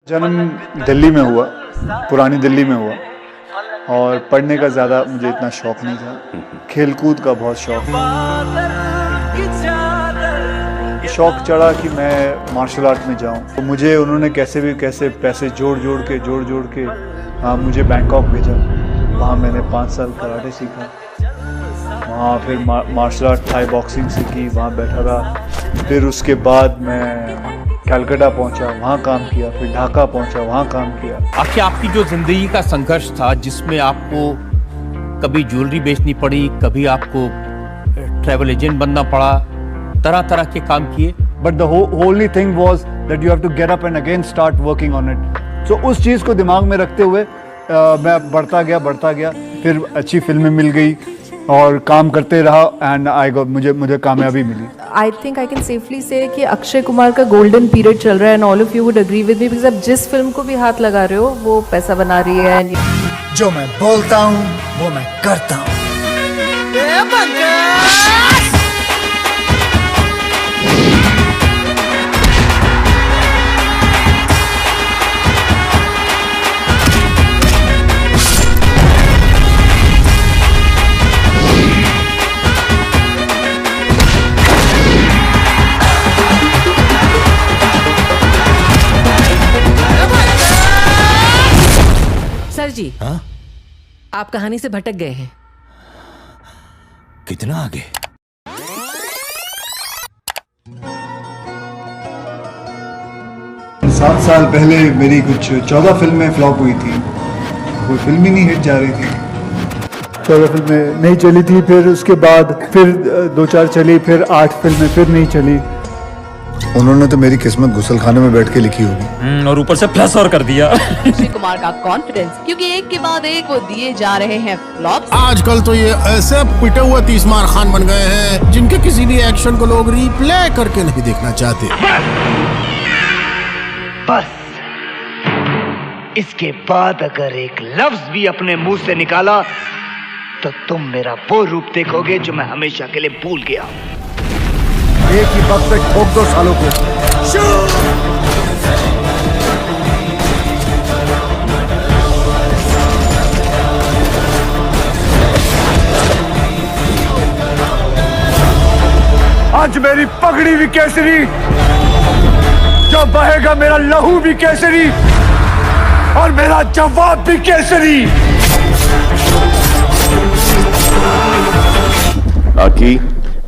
जन्म दिल्ली में हुआ, पुरानी दिल्ली में हुआ और पढ़ने का ज़्यादा मुझे इतना शौक़ नहीं था। खेलकूद का बहुत शौक़ चढ़ा कि मैं मार्शल आर्ट में जाऊं। तो मुझे उन्होंने कैसे भी कैसे पैसे जोड़ जोड़ के मुझे बैंकॉक भेजा। वहाँ मैंने 5 साल कराटे सीखा। वहाँ फिर मार्शल आर्ट थाई बॉक्सिंग सीखी, वहाँ बैठा रहा। फिर उसके बाद मैं कलकत्ता पहुंचा, वहाँ काम किया। फिर ढाका पहुंचा, वहाँ काम किया। आखिर आपकी जो जिंदगी का संघर्ष था, जिसमें आपको कभी ज्वेलरी बेचनी पड़ी, कभी आपको ट्रैवल एजेंट बनना पड़ा, तरह तरह के काम किए, but the holy thing was that you have to get up and again start working on it. So उस चीज़ को दिमाग में रखते हुए मैं बढ़ता गया। फिर अच्छी फिल्में मिल गई और काम करते रहा एंड मुझे कामयाबी मिली। I think I can safely say कि अक्षय कुमार का गोल्डन पीरियड चल रहा है and all of you would agree with me, because आप जिस फिल्म को भी हाथ लगा रहे हो वो पैसा बना रही है। जो मैं बोलता हूँ वो मैं करता हूँ। सर जी, हाँ? आप कहानी से भटक गए हैं। कितना आगे? सात साल पहले मेरी कुछ 14 फिल्में फ्लॉप हुई थी। कोई फिल्म ही नहीं हिट जा रही थी। 14 फिल्में नहीं चली थी। फिर उसके बाद फिर 2-4 चली, फिर 8 फिल्में फिर नहीं चली। उन्होंने तो मेरी किस्मत गुसलखाने में बैठ के लिखी होगी और ऊपर से प्लस और कर दिया। अक्षय कुमार का कॉन्फिडेंस, क्योंकि एक के बाद एक वो दिए जा रहे हैं फ्लॉप्स। आजकल तो ये ऐसे पिटे हुए तीसमार खान बन गए हैं जिनके किसी भी एक्शन को लोग रिप्ले करके नहीं देखना चाहते। बस इसके बाद अगर एक लफ्ज भी अपने मुंह से निकाला तो तुम मेरा वो रूप देखोगे जो मैं हमेशा के लिए भूल गया। एक ही वक्त पे ठोक दो सालों को। आज मेरी पगड़ी भी केसरी, जो बहेगा मेरा लहू भी केसरी और मेरा जवाब भी Kesari. Aki,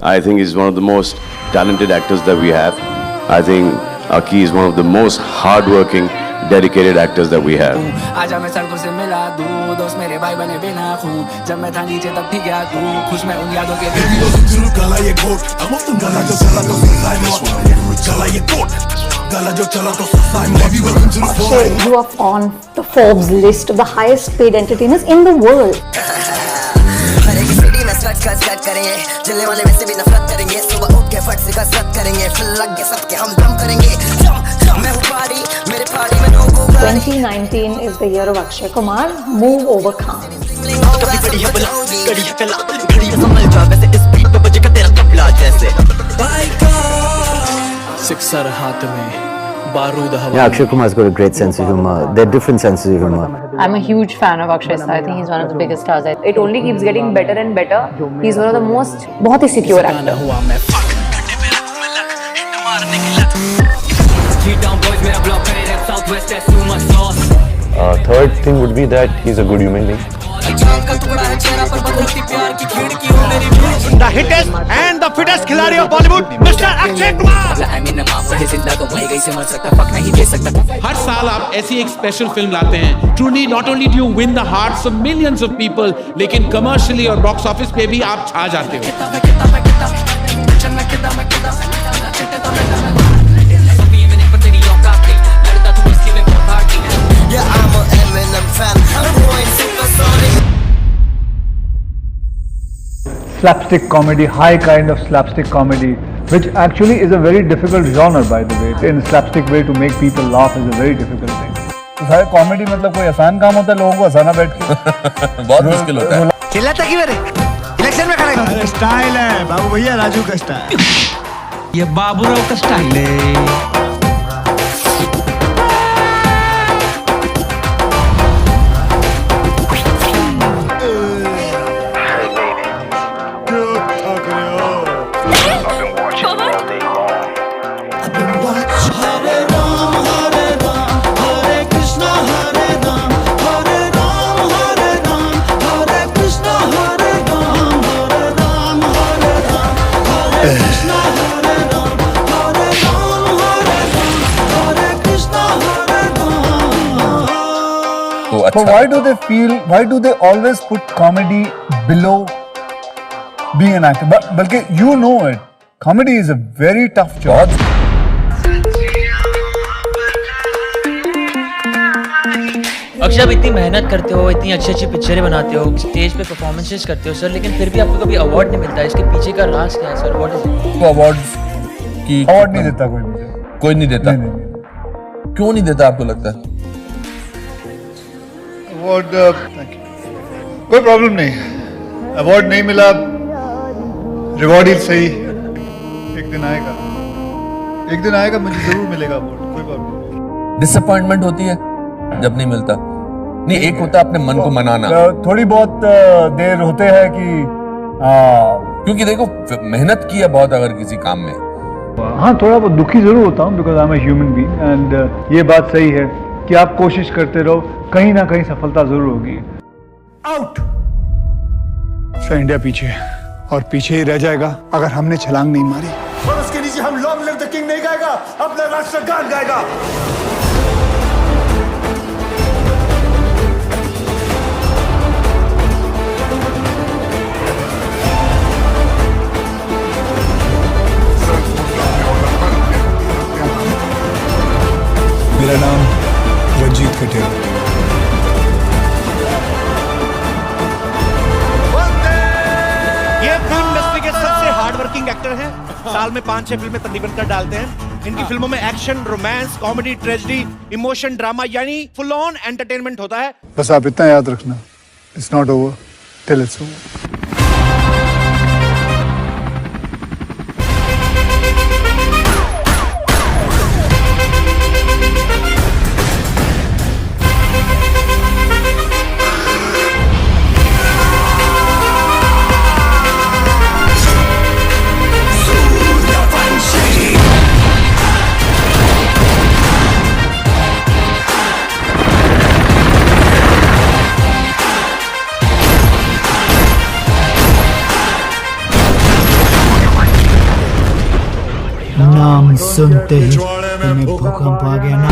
I think is one of the most talented actors that we have. I think Aki is one of the most hard-working, dedicated actors that we have. आजा मैं सड़कों से मिला दूं, दोस्त मेरे भाई बने बिना खूं, जब मैं था नीचे तब थी क्या तू, खुश मैं उन यादों के गला ये कोट, गला जो चला तो गला ये कोट, गला जो चला तो Akshay, you are on the Forbes list of the highest paid entertainers in the world. Cut करेंगे, जिले वाले वैसे भी नफरत करेंगे, सुबह उठ के फट से कसरत करेंगे, फिर लग के सबके हम दम करेंगे। मैं हूँ पारी, मेरे पारी में लोगों का 2019 is the year of Akshay Kumar. Move over calm. Sixer हाथ में बारूद हवा। Yeah, Akshay Kumar's got a great sense of humor. They're different senses of humor. I'm a huge fan of Akshay. I think he's one of the biggest stars. It only keeps getting better and better. He's one of the most बहुत ही secure actor. Third thing would be that he's a good human being. The hittest and the fittest खिलाड़ी of Bollywood, Mr. Akshay Kumar. हर साल आप ऐसी एक special film लाते हैं। Truly, not only do you win the hearts of millions of people, लेकिन commercially और box office पे भी आप छा जाते हो। Slapstick comedy, high kind of slapstick comedy, which actually is a very difficult genre, by the way. In slapstick way to make people laugh is a very difficult thing. तो सारे comedy मतलब कोई आसान काम होता है लोगों को हंसाना बैठ के? बहुत मुश्किल होता है। चिल्लाता क्यों रे? इलेक्शन में खड़ा स्टाइल है बाबू भैया, राजू का स्टाइल। ये बाबूराव का स्टाइल है। तो अच्छा। But why do they always put comedy below being an actor? बल्कि you know it, comedy is a very tough job. Akshay, आप इतनी मेहनत करते हो, इतनी अच्छी अच्छी पिक्चरें बनाते हो, स्टेज पे परफॉर्मेंसेस करते हो सर, लेकिन फिर भी आपको कभी अवार्ड नहीं मिलता है। इसके पीछे का राज क्या है सर? What is it? तो अवार्ड्स की अवार्ड नहीं देता कोई मुझे। कोई नहीं देता? नहीं। क्यों नहीं देता आपको लगता है? अवार्ड कोई प्रॉब्लम नहीं, अवार्ड नहीं मिला, रिवॉर्ड ही सही, एक दिन आएगा, मुझे जरूर मिलेगा अवार्ड, कोई प्रॉब्लम नहीं। डिसअपॉइंटमेंट होती है जब नहीं मिलता? नहीं, एक होता है अपने मन को मनाना। थोड़ी बहुत देर होते हैं कि क्योंकि देखो मेहनत की है बहुत अगर किसी काम में। हाँ, थोड़ा बहुत दुखी जरूर होता हूँ, because I am a human being, and ये बात सही है कि आप कोशिश करते रहो, कहीं ना कहीं सफलता जरूर होगी। आउट। इंडिया पीछे है और पीछे ही रह जाएगा अगर हमने छलांग नहीं मारी। और उसके नीचे हम लॉन्ग लिव द किंग नहीं गाएगा, अपना राष्ट्रगान गाएगा। मेरा नाम रंजीत कटेल। ये फिल्म इंडस्ट्री के सबसे हार्ड वर्किंग एक्टर हैं। साल में 5-6 फिल्में तकरीबन कर डालते हैं। इनकी फिल्मों में action, romance, comedy, tragedy, emotion, drama यानी फुल ऑन एंटरटेनमेंट होता है। बस आप इतना याद रखना, it's not over till it's over. नाम सुनते ही तुम्हें भूकंप आ गया ना?